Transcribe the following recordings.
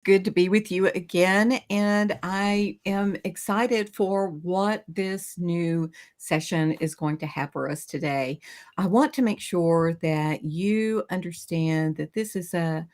Good to be with you again, and I am excited for what this new session is going to have for us today. I want to make sure that you understand that this is a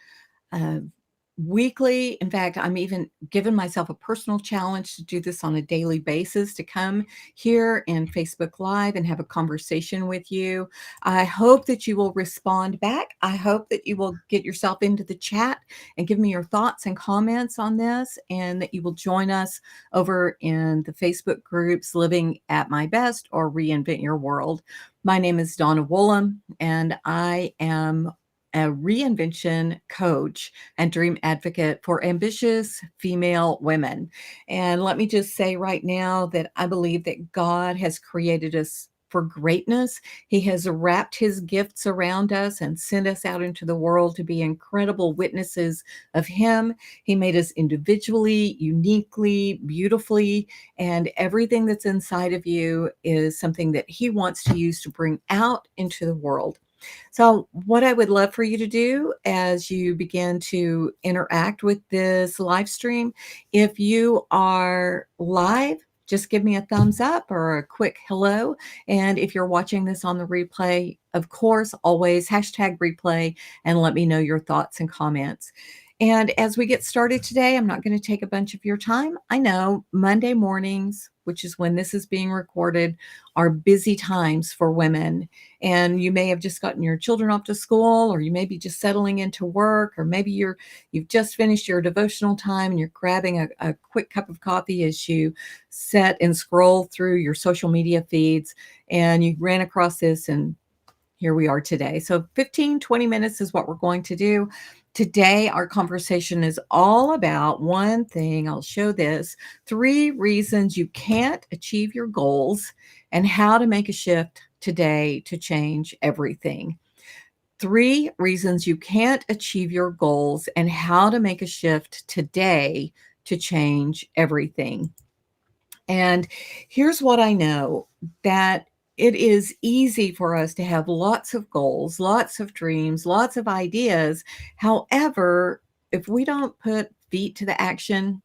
weekly. In fact, I'm even giving myself a personal challenge to do this on a daily basis, to come here in Facebook Live and have a conversation with you. I hope that you will respond back. I hope that you will get yourself into the chat and give me your thoughts and comments on this, and that you will join us over in the Facebook groups Living at My Best or Reinvent Your World. My name is Donna Woolham, and I am a reinvention coach and dream advocate for ambitious female women. And let me just say right now that I believe that God has created us for greatness. He has wrapped his gifts around us and sent us out into the world to be incredible witnesses of him. He made us individually, uniquely, beautifully, and everything that's inside of you is something that he wants to use to bring out into the world. So, what I would love for you to do as you begin to interact with this live stream, if you are live, just give me a thumbs up or a quick hello. And if you're watching this on the replay, of course, always hashtag replay and let me know your thoughts and comments. And as we get started today, I'm not going to take a bunch of your time. I know Monday mornings, which is when this is being recorded, are busy times for women. And you may have just gotten your children off to school, or you may be just settling into work, or maybe you've just finished your devotional time and you're grabbing a quick cup of coffee as you sit and scroll through your social media feeds, and you ran across this, and here we are today. So 15, 20 minutes is what we're going to do. Today, our conversation is all about one thing. I'll show this: 3 reasons you can't achieve your goals and how to make a shift today to change everything. 3 reasons you can't achieve your goals and how to make a shift today to change everything. And here's what I know: that it is easy for us to have lots of goals, lots of dreams, lots of ideas. However, if we don't put feet to the action,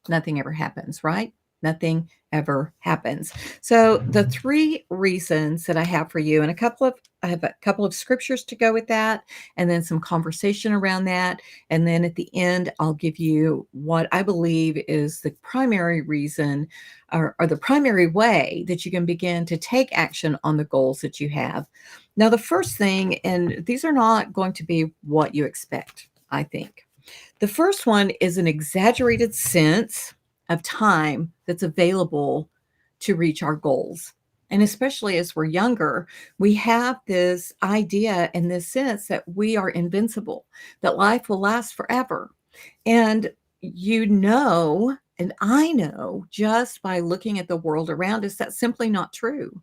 nothing ever happens, right? Nothing ever happens. So the 3 reasons that I have for you, and I have a couple of scriptures to go with that, and then some conversation around that. And then at the end, I'll give you what I believe is the primary reason, or the primary way that you can begin to take action on the goals that you have. Now, the first thing, and these are not going to be what you expect, I think. The first one is an exaggerated sense of time that's available to reach our goals. And especially as we're younger, we have this idea and this sense that we are invincible, that life will last forever. And and I know just by looking at the world around us, that's simply not true.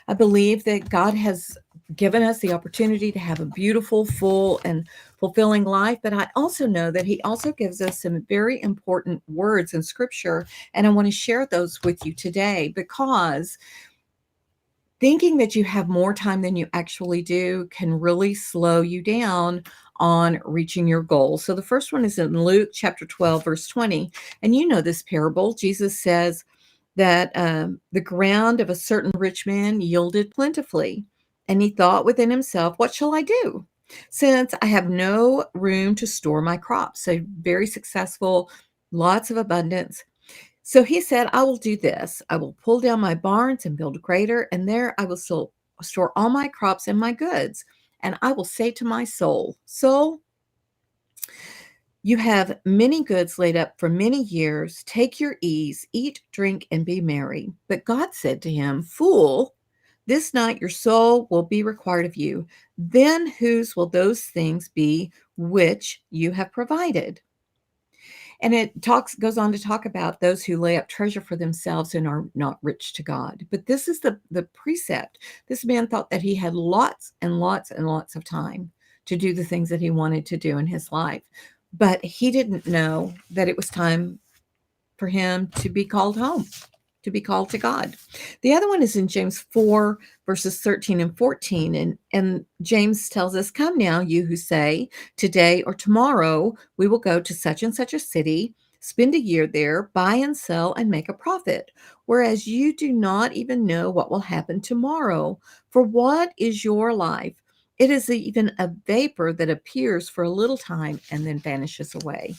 I believe that God has given us the opportunity to have a beautiful, full, and fulfilling life. But I also know that He also gives us some very important words in Scripture. And I want to share those with you today, because thinking that you have more time than you actually do can really slow you down on reaching your goals. So the first one is in Luke chapter 12, verse 20. And you know this parable. Jesus says that the ground of a certain rich man yielded plentifully. And he thought within himself, what shall I do, since I have no room to store my crops? So very successful, lots of abundance. So he said, I will do this. I will pull down my barns and build greater, and there I will store all my crops and my goods. And I will say to my soul, Soul, you have many goods laid up for many years. Take your ease, eat, drink, and be merry. But God said to him, Fool, this night your soul will be required of you. Then whose will those things be which you have provided? And it goes on to talk about those who lay up treasure for themselves and are not rich to God. But this is the precept. This man thought that he had lots and lots and lots of time to do the things that he wanted to do in his life. But he didn't know that it was time for him to be called home, to be called to God. The other one is in James 4, verses 13 and 14. And James tells us, "Come now, you who say, today or tomorrow we will go to such and such a city, spend a year there, buy and sell, and make a profit, whereas you do not even know what will happen tomorrow. For what is your life? It is even a vapor that appears for a little time and then vanishes away."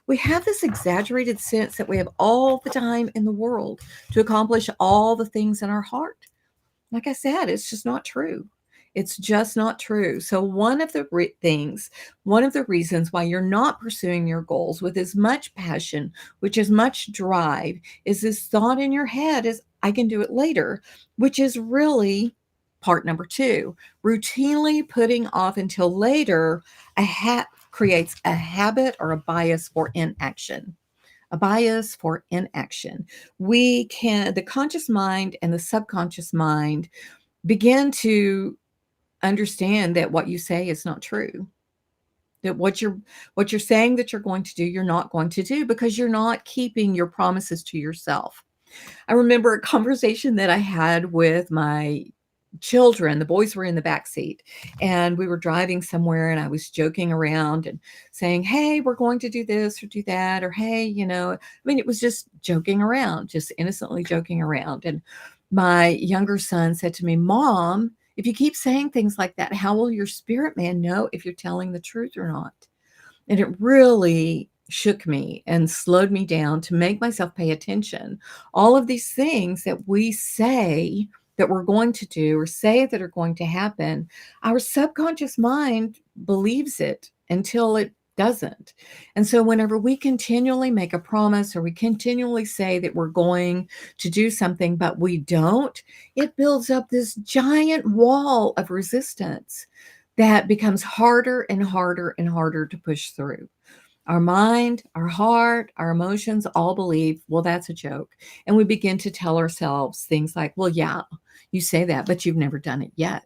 We have this exaggerated sense that we have all the time in the world to accomplish all the things in our heart. Like I said, it's just not true. It's just not true. So one of the reasons why you're not pursuing your goals with as much passion, with as much drive, is this thought in your head is, I can do it later, which is really part number two. Routinely putting off until later creates a habit or a bias for inaction. A bias for inaction. The conscious mind and the subconscious mind begin to understand that what you say is not true. That what you're saying that you're going to do, you're not going to do, because you're not keeping your promises to yourself. I remember a conversation that I had with my children. The boys were in the back seat, and we were driving somewhere, and I was joking around and saying, "Hey, we're going to do this or do that," or, "Hey, it was just joking around, just innocently joking around. And my younger son said to me, "Mom, if you keep saying things like that, how will your spirit man know if you're telling the truth or not?" And it really shook me and slowed me down to make myself pay attention. All of these things that we say that we're going to do or say that are going to happen, our subconscious mind believes it until it doesn't. And so whenever we continually make a promise or we continually say that we're going to do something, but we don't, it builds up this giant wall of resistance that becomes harder and harder and harder to push through. Our mind, our heart, our emotions all believe, well, that's a joke. And we begin to tell ourselves things like, well, yeah, you say that, but you've never done it yet.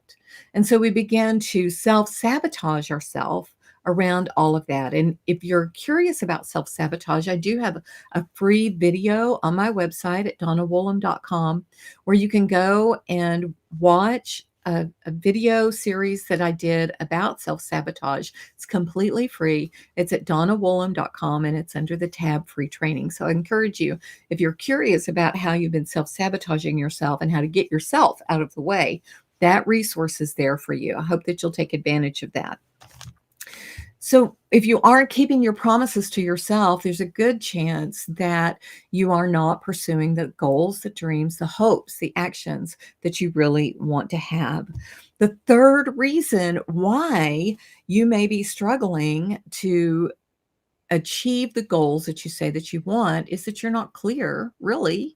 And so we begin to self-sabotage ourselves around all of that. And if you're curious about self-sabotage, I do have a free video on my website at donnawoolham.com where you can go and watch a video series that I did about self-sabotage. It's completely free. It's at donnawoolham.com, and it's under the tab free training. So I encourage you, if you're curious about how you've been self-sabotaging yourself and how to get yourself out of the way, that resource is there for you. I hope that you'll take advantage of that. So if you aren't keeping your promises to yourself, there's a good chance that you are not pursuing the goals, the dreams, the hopes, the actions that you really want to have. The third reason why you may be struggling to achieve the goals that you say that you want is that you're not clear, really,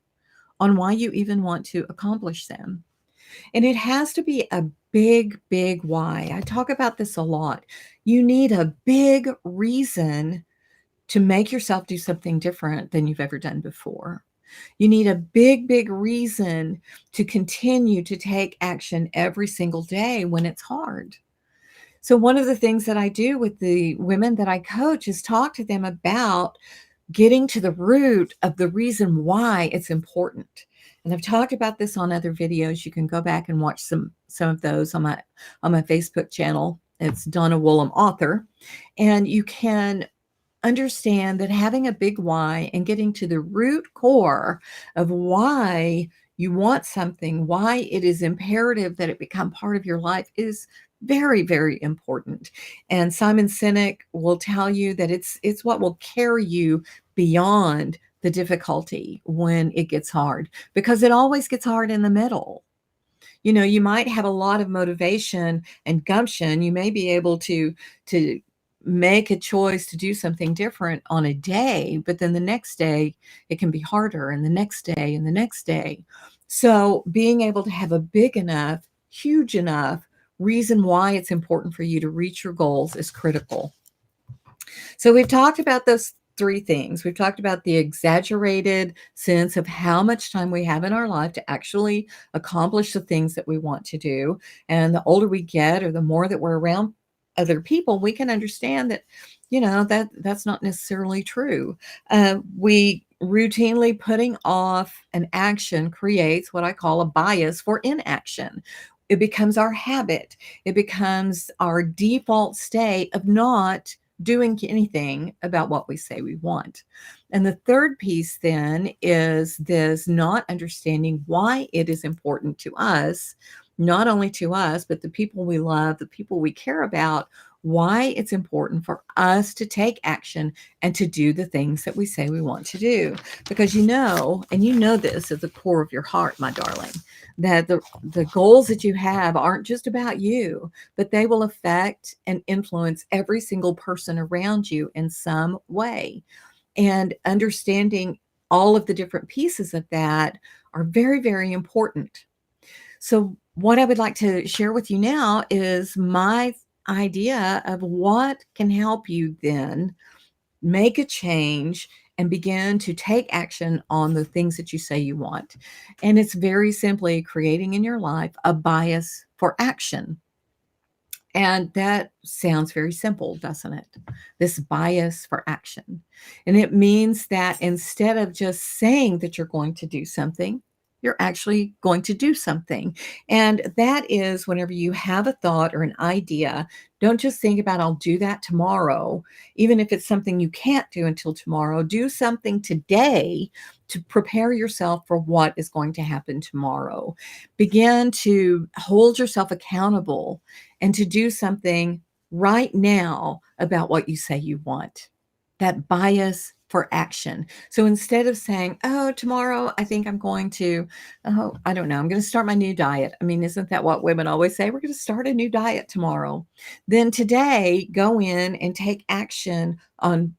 on why you even want to accomplish them. And it has to be a big, big why. I talk about this a lot. You need a big reason to make yourself do something different than you've ever done before. You need a big, big reason to continue to take action every single day when it's hard. So one of the things that I do with the women that I coach is talk to them about getting to the root of the reason why it's important. And I've talked about this on other videos. You can go back and watch some of those on my Facebook channel. It's Donna Woolham Author. And you can understand that having a big why and getting to the root core of why you want something, why it is imperative that it become part of your life, is very, very important. And Simon Sinek will tell you that it's what will carry you beyond the difficulty when it gets hard, because it always gets hard in the middle. You might have a lot of motivation and gumption. You may be able to make a choice to do something different on a day, but then the next day it can be harder, and the next day and the next day. So being able to have a big enough, huge enough reason why it's important for you to reach your goals is critical. So we've talked about those three things. We've talked about the exaggerated sense of how much time we have in our life to actually accomplish the things that we want to do. And the older we get, or the more that we're around other people, we can understand that, that's not necessarily true. We routinely putting off an action creates what I call a bias for inaction. It becomes our habit. It becomes our default state of not doing anything about what we say we want. And the third piece then is this not understanding why it is important to us, not only to us, but the people we love, the people we care about, why it's important for us to take action and to do the things that we say we want to do. Because and you know this at the core of your heart, my darling, that the goals that you have aren't just about you, but they will affect and influence every single person around you in some way. And understanding all of the different pieces of that are very, very important. So, what I would like to share with you now is my idea of what can help you then make a change and begin to take action on the things that you say you want. And it's very simply creating in your life a bias for action. And that sounds very simple, doesn't it? This bias for action. And it means that instead of just saying that you're going to do something, you're actually going to do something. And that is whenever you have a thought or an idea, don't just think about, I'll do that tomorrow. Even if it's something you can't do until tomorrow, do something today to prepare yourself for what is going to happen tomorrow. Begin to hold yourself accountable and to do something right now about what you say you want. That bias for action. So instead of saying, oh, tomorrow I think I'm going to, oh, I don't know, I'm going to start my new diet. I mean, isn't that what women always say? We're going to start a new diet tomorrow. Then today, go in and take action on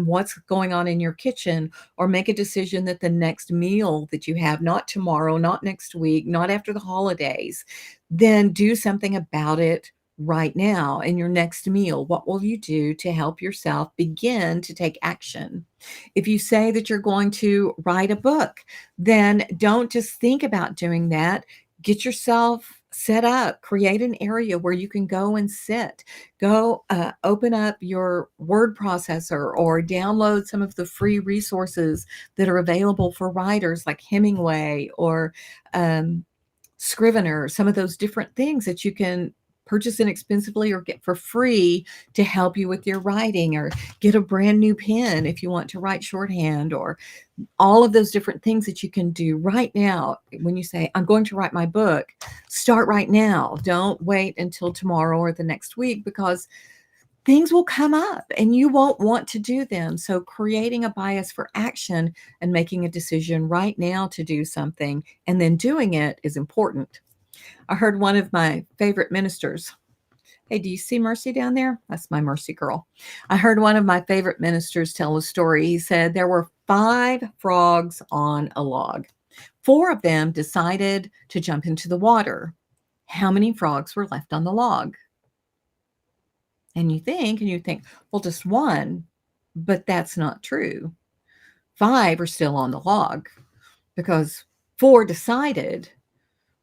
what's going on in your kitchen, or make a decision that the next meal that you have, not tomorrow, not next week, not after the holidays, then do something about it right now in your next meal. What will you do to help yourself begin to take action? If you say that you're going to write a book, then don't just think about doing that. Get yourself set up, create an area where you can go and sit. Go open up your word processor or download some of the free resources that are available for writers like Hemingway or Scrivener, some of those different things that you can purchase inexpensively or get for free to help you with your writing, or get a brand new pen if you want to write shorthand, or all of those different things that you can do right now. When you say, I'm going to write my book, start right now. Don't wait until tomorrow or the next week, because things will come up and you won't want to do them. So creating a bias for action and making a decision right now to do something and then doing it is important. I heard one of my favorite ministers. Hey, do you see Mercy down there? That's my Mercy girl. I heard one of my favorite ministers tell a story. He said there were 5 frogs on a log. 4 of them decided to jump into the water. How many frogs were left on the log? And you think, well, just one, but that's not true. 5 are still on the log because 4 decided,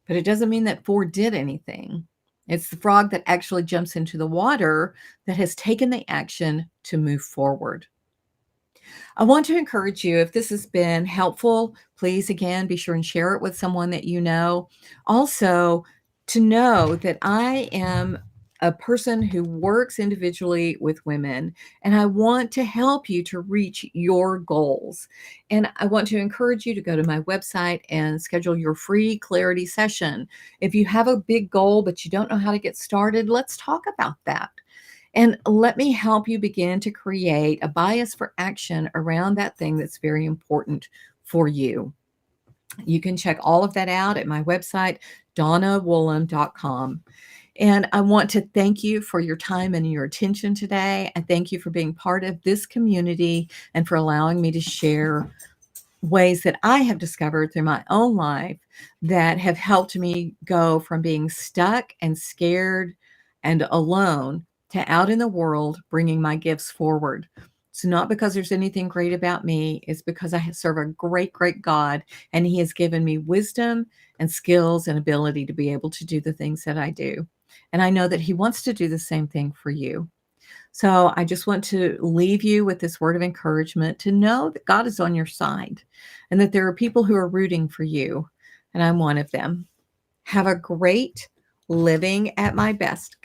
but it doesn't mean that 4 did anything. It's the frog that actually jumps into the water that has taken the action to move forward. I want to encourage you, if this has been helpful, please again be sure and share it with someone that you know. Also, to know that I am a person who works individually with women, and I want to help you to reach your goals. And I want to encourage you to go to my website and schedule your free clarity session. If you have a big goal, but you don't know how to get started, let's talk about that. And let me help you begin to create a bias for action around that thing that's very important for you. You can check all of that out at my website, donnawoolham.com. And I want to thank you for your time and your attention today. I thank you for being part of this community and for allowing me to share ways that I have discovered through my own life that have helped me go from being stuck and scared and alone to out in the world bringing my gifts forward. It's not because there's anything great about me. It's because I serve a great, great God, and He has given me wisdom and skills and ability to be able to do the things that I do. And I know that He wants to do the same thing for you. So I just want to leave you with this word of encouragement to know that God is on your side and that there are people who are rooting for you. And I'm one of them. Have a great living at my best